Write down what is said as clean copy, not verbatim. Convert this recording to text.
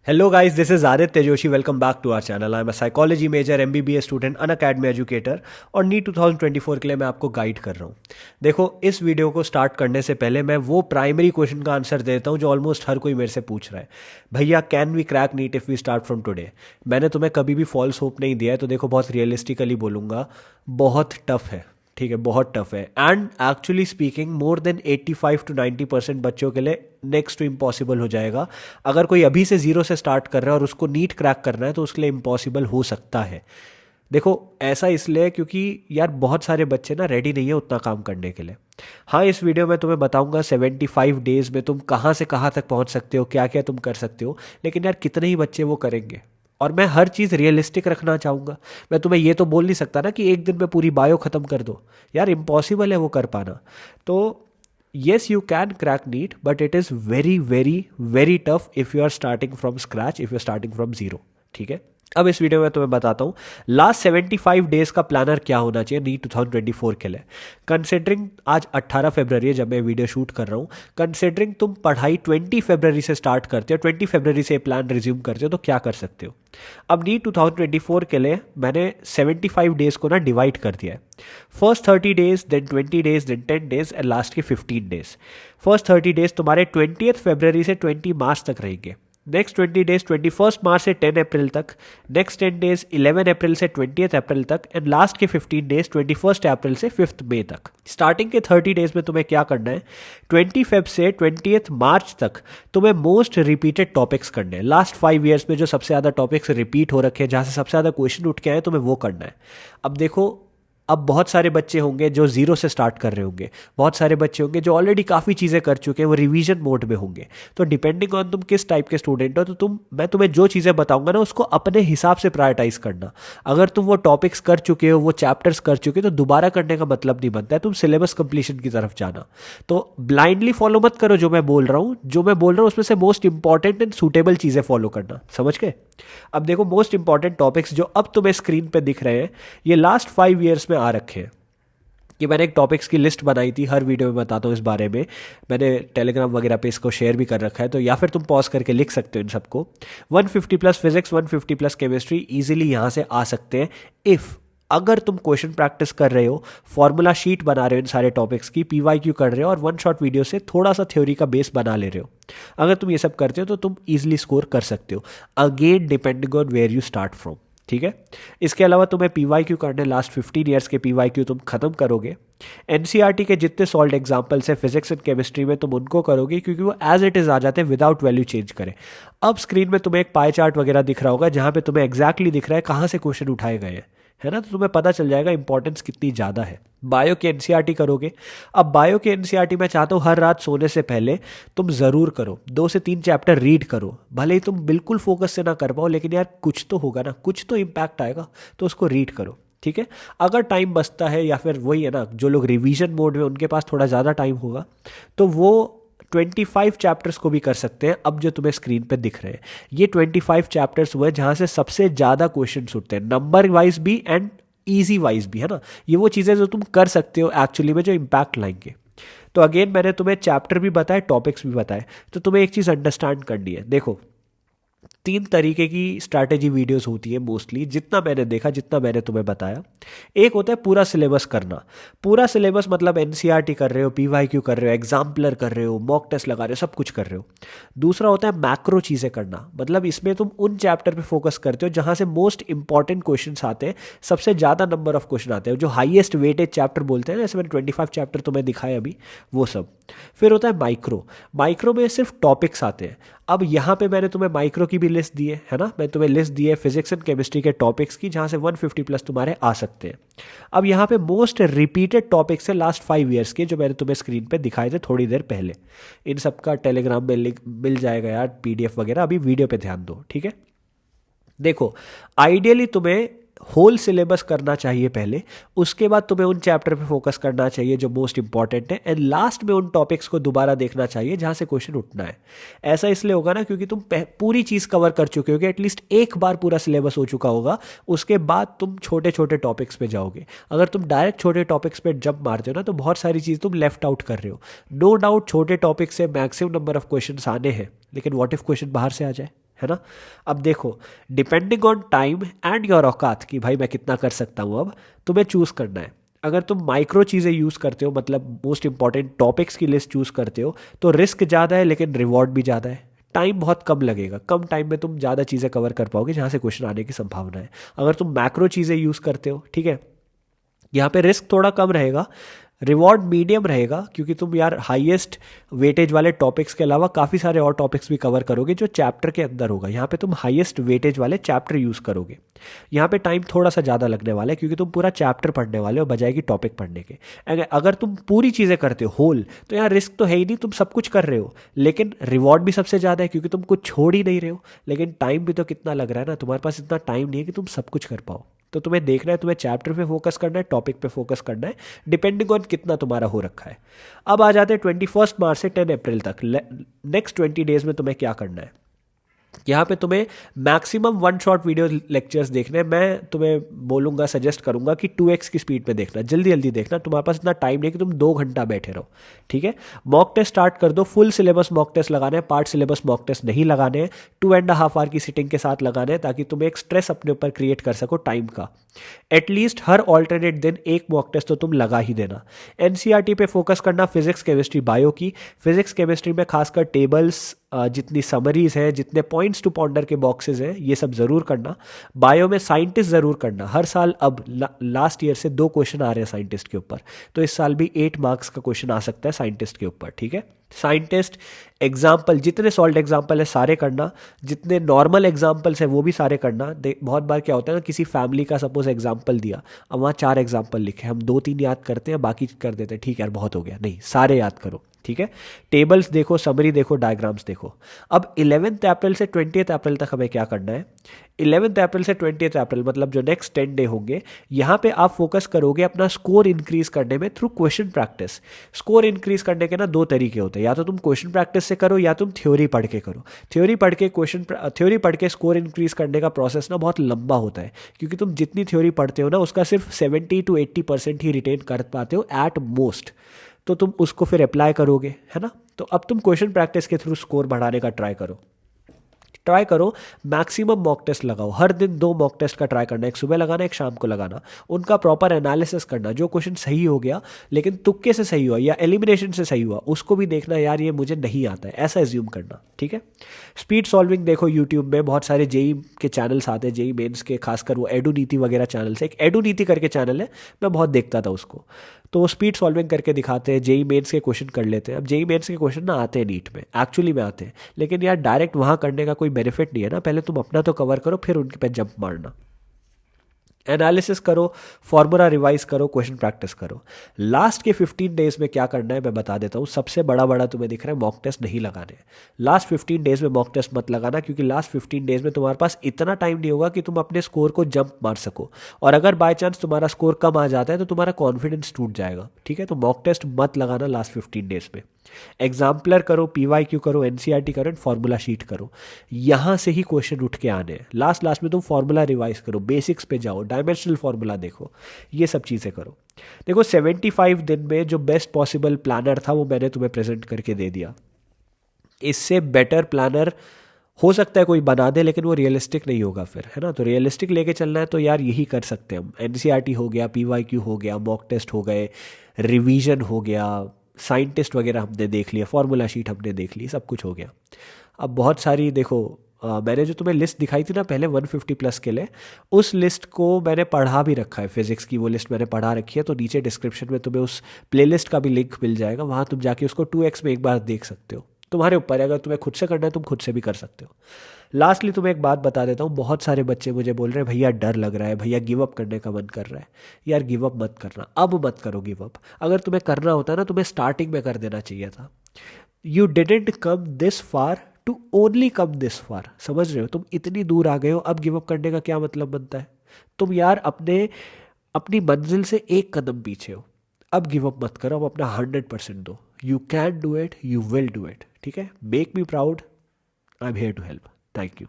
Hello guys, this is Aditya Joshi. Welcome back to our channel. I'm a psychology major, MBBS student, Unacademy educator और NEET 2024 के लिए मैं आपको guide कर रहा हूँ। देखो, इस वीडियो को स्टार्ट करने से पहले मैं वो प्राइमरी क्वेश्चन का आंसर देता हूँ जो ऑलमोस्ट हर कोई मेरे से पूछ रहा है। भैया, can we crack NEET if we start from today? मैंने तुम्हें कभी भी फॉल्स होप नहीं दिया है, तो देखो बहुत रियलिस्टिकली बोलूँगा, बहुत टफ है। ठीक है, बहुत टफ है। And actually speaking more than 85 to 90% बच्चों के लिए नेक्स्ट टू इम्पॉसिबल हो जाएगा। अगर कोई अभी से जीरो से स्टार्ट कर रहा है और उसको नीट क्रैक करना है तो उसके लिए इम्पॉसिबल हो सकता है। देखो, ऐसा इसलिए क्योंकि यार बहुत सारे बच्चे ना रेडी नहीं है उतना काम करने के लिए। हाँ, इस वीडियो में तुम्हें बताऊंगा 75 डेज में तुम कहाँ से कहाँ तक पहुँच सकते हो, क्या क्या तुम कर सकते हो, लेकिन यार कितने ही बच्चे वो करेंगे। और मैं हर चीज़ रियलिस्टिक रखना चाहूँगा। मैं तुम्हें ये तो बोल नहीं सकता ना कि एक दिन में पूरी बायो ख़त्म कर दो, यार इम्पॉसिबल है वो कर पाना। तो yes, you can crack NEET, but it is very very very tough if you are starting from scratch, if you are starting from zero. ठीक है, अब इस वीडियो में तुम्हें बताता हूँ लास्ट 75 डेज का प्लानर क्या होना चाहिए नीट 2024 के लिए। कंसिडरिंग आज 18 फरवरी है जब मैं वीडियो शूट कर रहा हूँ, कंसिडरिंग तुम पढ़ाई 20 फरवरी से स्टार्ट करते हो, 20 फरवरी से प्लान रिज्यूम करते हो, तो क्या कर सकते हो। अब नीट 2024 के लिए मैंने 75 डेज को ना डिवाइड कर दिया है। First 30 days, then 20 days, then 10 days and last के 15 डेज। फर्स्ट 30 डेज तुम्हारे 20 फरवरी से 20 मार्च तक रहेंगे। नेक्स्ट 20 डेज 21 मार्च से 10 अप्रैल तक। नेक्स्ट 10 डेज 11 अप्रैल से 20 अप्रैल तक। एंड लास्ट के 15 डेज 21 अप्रैल से 5 मई तक। स्टार्टिंग के 30 डेज में तुम्हें क्या करना है, 20 फेब से 20 मार्च तक तुम्हें मोस्ट रिपीटेड टॉपिक्स करने हैं। लास्ट 5 ईयर्स में जो सबसे ज़्यादा टॉपिक्स रिपीट हो रखे हैं, जहाँ से सबसे ज़्यादा क्वेश्चन उठ के आए, तुम्हें वो करना है। अब देखो, अब बहुत सारे बच्चे होंगे जो जीरो से स्टार्ट कर रहे होंगे, बहुत सारे बच्चे होंगे जो ऑलरेडी काफ़ी चीज़ें कर चुके हैं, वो रिवीजन मोड में होंगे। तो डिपेंडिंग ऑन तुम किस टाइप के स्टूडेंट हो, तो मैं तुम्हें जो चीज़ें बताऊंगा ना उसको अपने हिसाब से प्रायोरिटाइज करना। अगर तुम वो टॉपिक्स कर चुके हो, वो चैप्टर्स कर चुके हो, तो दोबारा करने का मतलब नहीं बनता है, तुम सिलेबस कंप्लीशन की तरफ जाना। तो ब्लाइंडली फॉलो मत करो जो मैं बोल रहा हूँ, उसमें से मोस्ट इंपॉर्टेंट एंड सूटेबल चीज़ें फॉलो करना। समझ गए? अब देखो, मोस्ट इंपॉर्टेंट टॉपिक्स जो अब तुम्हें स्क्रीन पे दिख रहे हैं, ये लास्ट 5 ईयर्स में आ रखे हैं। कि मैंने एक टॉपिक्स की लिस्ट बनाई थी, हर वीडियो में बताता हूँ इस बारे में, मैंने टेलीग्राम वगैरह पे इसको शेयर भी कर रखा है, तो या फिर तुम पॉज करके लिख सकते हो इन सबको। 150 plus physics, 150 plus chemistry easily यहाँ से आ सकते हैं इफ़ अगर तुम क्वेश्चन प्रैक्टिस कर रहे हो, फॉर्मूला शीट बना रहे हो इन सारे टॉपिक्स की, पीवाईक्यू कर रहे हो और वन शॉट वीडियो से थोड़ा सा थ्योरी का बेस बना ले रहे हो। अगर तुम ये सब करते हो तो तुम इजीली स्कोर कर सकते हो, again depending on where you start from. ठीक है, इसके अलावा तुम्हें पीवाईक्यू करने, लास्ट 15 ईयर्स के पीवाईक्यू तुम खत्म करोगे। एनसीईआरटी के जितने सॉल्व एग्जाम्पल्स हैं फिजिक्स एंड केमिस्ट्री में, तुम उनको करोगे क्योंकि वो एज इट इज आ जाते हैं विदाउट वैल्यू चेंज करें। अब स्क्रीन में तुम्हें एक पाई चार्ट वगैरह दिख रहा होगा जहां पे तुम्हें एग्जैक्टली दिख रहा है कहां से क्वेश्चन उठाए गए हैं, है ना? तो तुम्हें पता चल जाएगा इंपॉर्टेंस कितनी ज़्यादा है। बायो के एनसीईआरटी करोगे। अब बायो के एनसीईआरटी मैं चाहता हूँ हर रात सोने से पहले तुम ज़रूर करो, 2 से 3 चैप्टर रीड करो। भले ही तुम बिल्कुल फोकस से ना कर पाओ, लेकिन यार कुछ तो होगा ना, कुछ तो इम्पैक्ट आएगा, तो उसको रीड करो। ठीक है, अगर टाइम बचता है या फिर वही है ना, जो लोग रिवीजन मोड में उनके पास थोड़ा ज़्यादा टाइम होगा, तो वो 25 चैप्टर्स को भी कर सकते हैं। अब जो तुम्हें स्क्रीन पे दिख रहे हैं ये 25 चैप्टर्स हुए जहां से सबसे ज़्यादा क्वेश्चंस उठते हैं, नंबर वाइज भी एंड ईजी वाइज भी, है ना? ये वो चीज़ें जो तुम कर सकते हो एक्चुअली में, जो इम्पैक्ट लाएंगे। तो अगेन मैंने तुम्हें चैप्टर भी बताए, टॉपिक्स भी बताए, तो तुम्हें एक चीज़ अंडरस्टैंड करनी है। देखो, 3 तरीके की स्ट्रैटेजी वीडियोस होती है मोस्टली, जितना मैंने देखा, जितना मैंने तुम्हें बताया। एक होता है पूरा सिलेबस करना। पूरा सिलेबस मतलब एनसीईआरटी कर रहे हो, पीवाईक्यू कर रहे हो, एग्जाम्पलर कर रहे हो, मॉक टेस्ट लगा रहे हो, सब कुछ कर रहे हो। दूसरा होता है मैक्रो चीज़ें करना, मतलब इसमें तुम उन चैप्टर पे फोकस करते हो जहाँ से मोस्ट इंपॉर्टेंट क्वेश्चन आते हैं, सबसे ज़्यादा नंबर ऑफ क्वेश्चन आते हैं, जो हाईएस्ट वेटेज चैप्टर बोलते हैं ना, जैसे मैंने 25 चैप्टर तुम्हें दिखाए अभी, वो सब। फिर होता है माइक्रो। माइक्रो में सिर्फ टॉपिक्स आते हैं। अब यहाँ पे मैंने तुम्हें माइक्रो की भी लिस्ट दी है ना, मैं तुम्हें लिस्ट दी है फिजिक्स एंड केमिस्ट्री के टॉपिक्स की, जहाँ से 150 प्लस तुम्हारे आ सकते हैं। अब यहाँ पे मोस्ट रिपीटेड टॉपिक्स है लास्ट 5 ईयर्स के, जो मैंने तुम्हें स्क्रीन पे दिखाए थे थोड़ी देर पहले। इन सब का टेलीग्राम में लिंक मिल जाएगा यार, पीडीएफ वगैरह। अभी वीडियो पे ध्यान दो, ठीक है? देखो, आइडियली तुम्हें होल सिलेबस करना चाहिए पहले, उसके बाद तुम्हें उन चैप्टर पे फोकस करना चाहिए जो मोस्ट इंपॉर्टेंट है, एंड लास्ट में उन टॉपिक्स को दोबारा देखना चाहिए जहां से क्वेश्चन उठना है। ऐसा इसलिए होगा ना क्योंकि तुम पूरी चीज़ कवर कर चुके होगे, एटलीस्ट एक बार पूरा सिलेबस हो चुका होगा, उसके बाद तुम छोटे छोटे टॉपिक्स पे जाओगे। अगर तुम डायरेक्ट छोटे टॉपिक्स पे जंप मारते हो ना, तो बहुत सारी चीज़ तुम लेफ्ट आउट कर रहे हो। नो डाउट छोटे टॉपिक से मैक्सिमम नंबर ऑफ क्वेश्चन आने हैं, लेकिन व्हाट इफ क्वेश्चन बाहर से आ जाए, है ना। अब देखो, depending on time and your औकात कि भाई मैं कितना कर सकता हूँ, अब तुम्हें चूज़ करना है। अगर तुम माइक्रो चीज़ें यूज़ करते हो, मतलब मोस्ट इंपॉर्टेंट टॉपिक्स की लिस्ट चूज़ करते हो, तो रिस्क ज़्यादा है लेकिन रिवॉर्ड भी ज़्यादा है। टाइम बहुत कम लगेगा, कम टाइम में तुम ज़्यादा चीज़ें कवर कर पाओगे जहाँ से क्वेश्चन आने की संभावना है। अगर तुम मैक्रो चीज़ें यूज़ करते हो, ठीक है, यहाँ पे रिस्क थोड़ा कम रहेगा, रिवॉर्ड मीडियम रहेगा, क्योंकि तुम यार हाईएस्ट वेटेज वाले टॉपिक्स के अलावा काफ़ी सारे और टॉपिक्स भी कवर करोगे जो चैप्टर के अंदर होगा। यहाँ पे तुम हाईएस्ट वेटेज वाले चैप्टर यूज़ करोगे। यहाँ पे टाइम थोड़ा सा ज़्यादा लगने वाला है क्योंकि तुम पूरा चैप्टर पढ़ने वाले हो बजाय कि टॉपिक पढ़ने के। अगर तुम पूरी चीज़ें करते हो होल, तो यहाँ रिस्क तो है ही नहीं, तुम सब कुछ कर रहे हो, लेकिन रिवॉर्ड भी सबसे ज़्यादा है क्योंकि तुम कुछ छोड़ ही नहीं रहे हो। लेकिन टाइम भी तो कितना लग रहा है ना, तुम्हारे पास इतना टाइम नहीं है कि तुम सब कुछ कर पाओ। तो तुम्हें देखना है, तुम्हें चैप्टर पे फोकस करना है, टॉपिक पे फोकस करना है, डिपेंडिंग ऑन कितना तुम्हारा हो रखा है। अब आ जाते हैं 21 मार्च से 10 अप्रैल तक, नेक्स्ट 20 डेज में तुम्हें क्या करना है। यहाँ पे तुम्हें maximum one shot video lectures देखने हैं। मैं तुम्हें बोलूँगा, सजेस्ट करूँगा कि 2x की स्पीड पे देखना, जल्दी जल्दी देखना। तुम्हारे पास इतना टाइम नहीं कि तुम 2 घंटा बैठे रहो, ठीक है। मॉक टेस्ट स्टार्ट कर दो, फुल सिलेबस मॉक टेस्ट लगाने हैं, पार्ट सिलेबस मॉक टेस्ट नहीं लगाने हैं। 2.5 आवर की सिटिंग के साथ लगाने हैं ताकि तुम एक स्ट्रेस अपने ऊपर क्रिएट कर सको टाइम का। एटलीस्ट हर ऑल्टरनेट दिन एक मॉक टेस्ट तो तुम लगा ही देना। एनसीईआरटी पे फोकस करना, फिजिक्स केमिस्ट्री बायो की। फिजिक्स केमिस्ट्री में खासकर टेबल्स, जितनी समरीज हैं, जितने पॉइंट्स टू पॉन्डर के बॉक्सेस हैं, ये सब ज़रूर करना। बायो में साइंटिस्ट ज़रूर करना। हर साल अब लास्ट ईयर से 2 क्वेश्चन आ रहे हैं साइंटिस्ट के ऊपर, तो इस साल भी 8 मार्क्स का क्वेश्चन आ सकता है साइंटिस्ट के ऊपर, ठीक है। साइंटिस्ट एग्जाम्पल, जितने सॉल्ड एग्जाम्पल है सारे करना, जितने नॉर्मल एग्जाम्पल्स हैं वो भी सारे करना। बहुत बार क्या होता है ना, किसी फैमिली का सपोज एग्जाम्पल दिया, अब वहाँ 4 एग्जाम्पल लिखे, हम 2-3 याद करते हैं, बाकी कर देते हैं, ठीक है यार बहुत हो गया, नहीं सारे याद करो, ठीक है। टेबल्स देखो, समरी देखो, डायग्राम्स देखो। अब 11 अप्रैल से 20 अप्रैल तक हमें क्या करना है। 11 अप्रैल से 20 अप्रैल मतलब जो नेक्स्ट 10 डे होंगे, यहाँ पे आप फोकस करोगे अपना स्कोर इंक्रीज करने में through question practice. Score increase करने के ना 2 तरीके होते हैं, या तो तुम क्वेश्चन प्रैक्टिस से करो या तुम थ्योरी पढ़ के करो। थ्योरी पढ़ के स्कोर इंक्रीज करने का प्रोसेस ना बहुत लंबा होता है, क्योंकि तुम जितनी थ्योरी पढ़ते हो ना उसका सिर्फ 70 to 80% ही रिटेन कर पाते हो एट मोस्ट। तो तुम उसको फिर अप्लाई करोगे, है ना। तो अब तुम क्वेश्चन प्रैक्टिस के थ्रू स्कोर बढ़ाने का ट्राई करो। मैक्सिमम मॉक टेस्ट लगाओ, हर दिन 2 मॉक टेस्ट का ट्राई करना, एक सुबह लगाना, एक शाम को लगाना। उनका प्रॉपर एनालिसिस करना, जो क्वेश्चन सही हो गया लेकिन तुक्के से सही हुआ या एलिमिनेशन से सही हुआ, उसको भी देखना, यार ये मुझे नहीं आता है, ऐसा एज्यूम करना, ठीक है। स्पीड सॉल्विंग देखो, यूट्यूब में बहुत सारे जेई के चैनल्स आते हैं, जेई मेन्स के, खासकर वो एडू नीति वगैरह चैनल्स है। एक एडू नीति करके चैनल है, मैं बहुत देखता था उसको, तो वो स्पीड सॉल्विंग करके दिखाते हैं, जेई मेन्स के क्वेश्चन कर लेते हैं। अब जेई मेन्स के क्वेश्चन ना आते हैं नीट में, एक्चुअली में आते हैं, लेकिन यार डायरेक्ट वहाँ करने का कोई बेनिफिट नहीं है ना। पहले तुम अपना तो कवर करो, फिर उनके पे जंप मारना। एनालिसिस करो, फॉर्मूला रिवाइज करो, क्वेश्चन प्रैक्टिस करो। लास्ट के 15 डेज में क्या करना है मैं बता देता हूँ। सबसे बड़ा बड़ा तुम्हें दिख रहा है, मॉक टेस्ट नहीं लगाने। लास्ट 15 डेज में मॉक टेस्ट मत लगाना, क्योंकि लास्ट 15 डेज में तुम्हारे पास इतना टाइम नहीं होगा कि तुम अपने स्कोर को जंप मार सको। और अगर बाय चांस तुम्हारा स्कोर कम आ जाता है तो तुम्हारा कॉन्फिडेंस टूट जाएगा, ठीक है। तो मॉक टेस्ट मत लगाना लास्ट 15 डेज में। एग्जाम्पलर करो, पीवाईक्यू करो, एनसीईआरटी करो, फॉर्मूला शीट करो। यहां से ही क्वेश्चन उठ के आने हैं। लास्ट में तुम फॉर्मूला रिवाइज करो, बेसिक्स पे जाओ, डायमेंशनल फॉर्मूला देखो, ये सब चीज़ें करो। देखो 75 दिन में जो बेस्ट पॉसिबल प्लानर था वो मैंने तुम्हें प्रेजेंट करके दे दिया। इससे बेटर प्लानर हो सकता है कोई बना दे, लेकिन वो रियलिस्टिक नहीं होगा फिर, है ना। तो रियलिस्टिक लेके चलना है तो यार यही कर सकते हैं हम। एनसीईआरटी हो गया, पीवाईक्यू हो गया, मॉक टेस्ट हो गए, रिवीजन हो गया, साइंटिस्ट वगैरह हमने देख लिया, फॉर्मूला शीट हमने देख ली, सब कुछ हो गया। अब बहुत सारी देखो, मैंने जो तुम्हें लिस्ट दिखाई थी ना पहले 150 प्लस के लिए, उस लिस्ट को मैंने पढ़ा भी रखा है। फिजिक्स की वो लिस्ट मैंने पढ़ा रखी है, तो नीचे डिस्क्रिप्शन में तुम्हें उस प्लेलिस्ट का भी लिंक मिल जाएगा, वहाँ तुम जाके उसको 2x में एक बार देख सकते हो। तुम्हारे ऊपर है, अगर तुम्हें खुद से करना है तुम खुद से भी कर सकते हो। लास्टली तुम्हें एक बात बता देता हूँ, बहुत सारे बच्चे मुझे बोल रहे हैं भैया डर लग रहा है, भैया गिव अप करने का मन कर रहा है। यार गिव अप मत करना, अब मत करो गिव अप। अगर तुम्हें करना होता ना, तुम्हें स्टार्टिंग में कर देना चाहिए था। You didn't come this far to only come this far, समझ रहे हो। तुम इतनी दूर आ गए हो, अब गिव अप करने का क्या मतलब बनता है। तुम यार अपनी मंजिल से एक कदम पीछे हो, अब गिव अप मत करो, अब अपना 100% दो। You can do it, you will do it, ठीक है। Make me proud, I am here to help. Thank you.